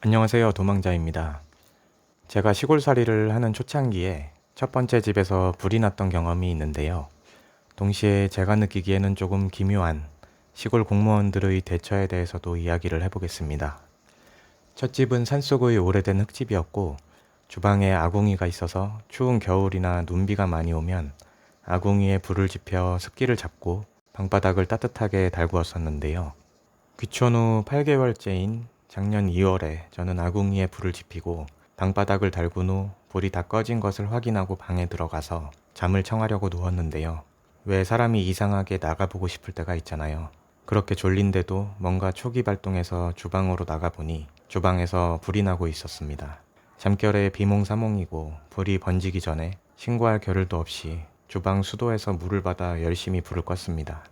안녕하세요. 도망자입니다. 제가 시골살이를 하는 초창기에 첫 번째 집에서 불이 났던 경험이 있는데요. 동시에 제가 느끼기에는 조금 기묘한 시골 공무원들의 대처에 대해서도 이야기를 해보겠습니다. 첫 집은 산속의 오래된 흙집이었고 주방에 아궁이가 있어서 추운 겨울이나 눈비가 많이 오면 아궁이에 불을 지펴 습기를 잡고 방바닥을 따뜻하게 달구었었는데요. 귀촌 후 8개월째인 작년 2월에 저는 아궁이에 불을 지피고 방바닥을 달군 후 불이 다 꺼진 것을 확인하고 방에 들어가서 잠을 청하려고 누웠는데요. 왜 사람이 이상하게 나가보고 싶을 때가 있잖아요. 그렇게 졸린데도 뭔가 초기 발동해서 주방으로 나가보니 주방에서 불이 나고 있었습니다. 잠결에 비몽사몽이고 불이 번지기 전에 신고할 겨를도 없이 주방 수도에서 물을 받아 열심히 불을 껐습니다.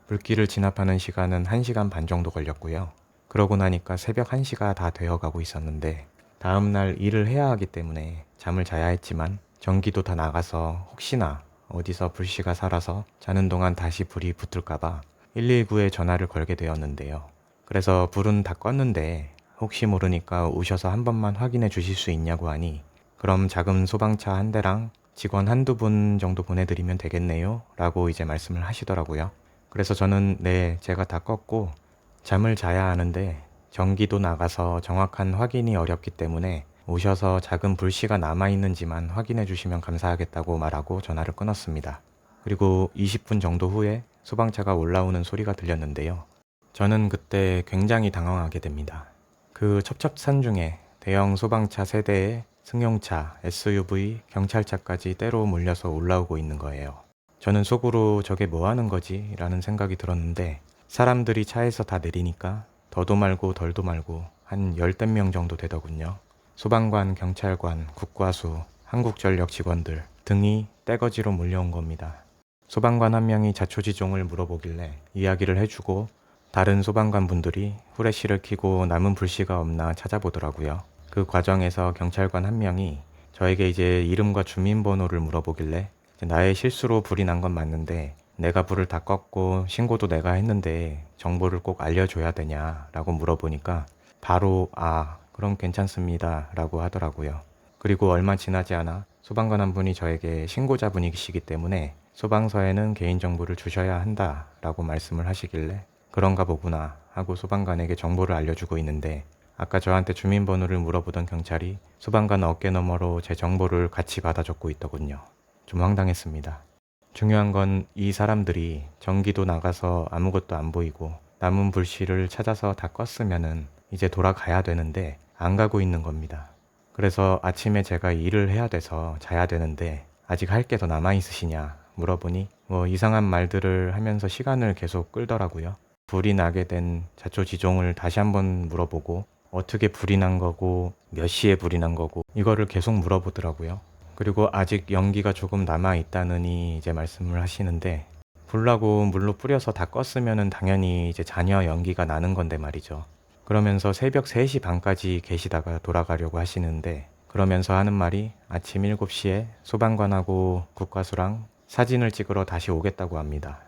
불길을 진압하는 시간은 1시간 반 정도 걸렸고요. 그러고 나니까 새벽 1시가 다 되어가고 있었는데 다음날 일을 해야 하기 때문에 잠을 자야 했지만 전기도 다 나가서 혹시나 어디서 불씨가 살아서 자는 동안 다시 불이 붙을까봐 119에 전화를 걸게 되었는데요. 그래서 불은 다 껐는데 혹시 모르니까 오셔서 한 번만 확인해 주실 수 있냐고 하니 그럼 작은 소방차 한 대랑 직원 한두 분 정도 보내드리면 되겠네요 라고 이제 말씀을 하시더라고요. 그래서 저는 네, 제가 다 껐고 잠을 자야 하는데 전기도 나가서 정확한 확인이 어렵기 때문에 오셔서 작은 불씨가 남아있는지만 확인해 주시면 감사하겠다고 말하고 전화를 끊었습니다. 그리고 20분 정도 후에 소방차가 올라오는 소리가 들렸는데요. 저는 그때 굉장히 당황하게 됩니다. 그 첩첩산 중에 대형 소방차 세대에 승용차, SUV, 경찰차까지 때로 몰려서 올라오고 있는 거예요. 저는 속으로 저게 뭐 하는 거지? 라는 생각이 들었는데 사람들이 차에서 다 내리니까 더도 말고 덜도 말고 한 열댓 명 정도 되더군요. 소방관, 경찰관, 국과수, 한국전력 직원들 등이 떼거지로 몰려온 겁니다. 소방관 한 명이 자초지종을 물어보길래 이야기를 해주고 다른 소방관 분들이 후레쉬를 켜고 남은 불씨가 없나 찾아보더라고요. 그 과정에서 경찰관 한 명이 저에게 이제 이름과 주민번호를 물어보길래 나의 실수로 불이 난 건 맞는데 내가 불을 다 껐고 신고도 내가 했는데 정보를 꼭 알려줘야 되냐 라고 물어보니까 바로 그럼 괜찮습니다 라고 하더라고요. 그리고 얼마 지나지 않아 소방관 한 분이 저에게 신고자분이시기 때문에 소방서에는 개인정보를 주셔야 한다 라고 말씀을 하시길래 그런가 보구나 하고 소방관에게 정보를 알려주고 있는데 아까 저한테 주민번호를 물어보던 경찰이 소방관 어깨너머로 제 정보를 같이 받아 적고 있더군요. 좀 황당했습니다. 중요한 건 이 사람들이 전기도 나가서 아무것도 안 보이고 남은 불씨를 찾아서 다 껐으면은 이제 돌아가야 되는데 안 가고 있는 겁니다. 그래서 아침에 제가 일을 해야 돼서 자야 되는데 아직 할 게 더 남아 있으시냐 물어보니 뭐 이상한 말들을 하면서 시간을 계속 끌더라고요. 불이 나게 된 자초지종을 다시 한번 물어보고 어떻게 불이 난 거고 몇 시에 불이 난 거고 이거를 계속 물어보더라고요. 그리고 아직 연기가 조금 남아있다느니 이제 말씀을 하시는데 불나고 물로 뿌려서 다 껐으면은 당연히 이제 잔여 연기가 나는 건데 말이죠. 그러면서 새벽 3시 반까지 계시다가 돌아가려고 하시는데 그러면서 하는 말이 아침 7시에 소방관하고 국과수랑 사진을 찍으러 다시 오겠다고 합니다.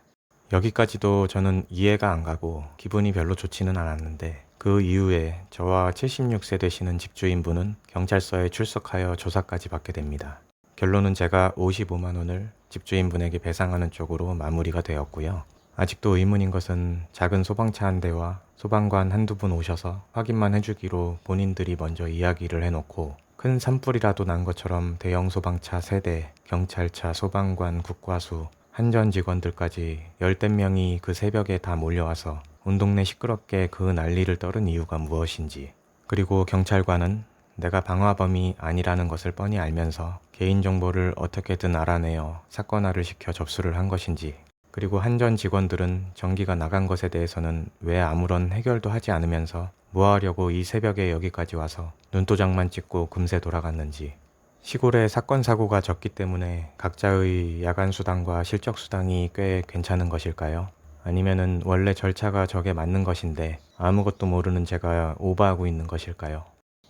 여기까지도 저는 이해가 안 가고 기분이 별로 좋지는 않았는데 그 이후에 저와 76세 되시는 집주인분은 경찰서에 출석하여 조사까지 받게 됩니다. 결론은 제가 55만 원을 집주인분에게 배상하는 쪽으로 마무리가 되었고요. 아직도 의문인 것은 작은 소방차 한 대와 소방관 한두 분 오셔서 확인만 해주기로 본인들이 먼저 이야기를 해놓고 큰 산불이라도 난 것처럼 대형 소방차 3대, 경찰차, 소방관, 국과수, 한전 직원들까지 열댓 명이 그 새벽에 다 몰려와서 온 동네 시끄럽게 그 난리를 떨은 이유가 무엇인지, 그리고 경찰관은 내가 방화범이 아니라는 것을 뻔히 알면서 개인정보를 어떻게든 알아내어 사건화를 시켜 접수를 한 것인지, 그리고 한전 직원들은 전기가 나간 것에 대해서는 왜 아무런 해결도 하지 않으면서 뭐 하려고 이 새벽에 여기까지 와서 눈도장만 찍고 금세 돌아갔는지, 시골에 사건 사고가 적기 때문에 각자의 야간 수당과 실적 수당이 꽤 괜찮은 것일까요? 아니면은 원래 절차가 저게 맞는 것인데 아무것도 모르는 제가 오버하고 있는 것일까요?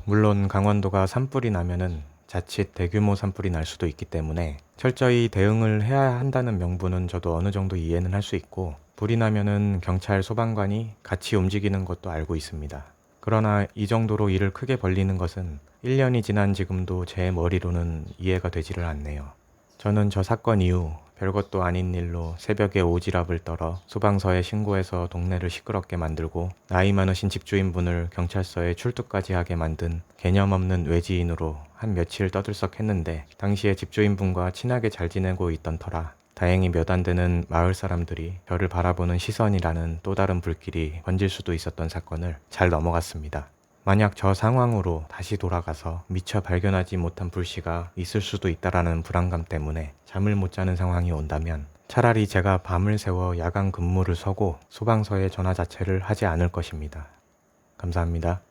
물론 강원도가 산불이 나면은 자칫 대규모 산불이 날 수도 있기 때문에 철저히 대응을 해야 한다는 명분은 저도 어느 정도 이해는 할 수 있고, 불이 나면은 경찰 소방관이 같이 움직이는 것도 알고 있습니다. 그러나 이 정도로 일을 크게 벌리는 것은 1년이 지난 지금도 제 머리로는 이해가 되지를 않네요. 저는 저 사건 이후 별것도 아닌 일로 새벽에 오지랖을 떨어 소방서에 신고해서 동네를 시끄럽게 만들고 나이 많으신 집주인분을 경찰서에 출두까지 하게 만든 개념 없는 외지인으로 한 며칠 떠들썩했는데, 당시에 집주인분과 친하게 잘 지내고 있던 터라 다행히 몇 안 되는 마을 사람들이 저를 바라보는 시선이라는 또 다른 불길이 번질 수도 있었던 사건을 잘 넘어갔습니다. 만약 저 상황으로 다시 돌아가서 미처 발견하지 못한 불씨가 있을 수도 있다라는 불안감 때문에 잠을 못 자는 상황이 온다면 차라리 제가 밤을 새워 야간 근무를 서고 소방서에 전화 자체를 하지 않을 것입니다. 감사합니다.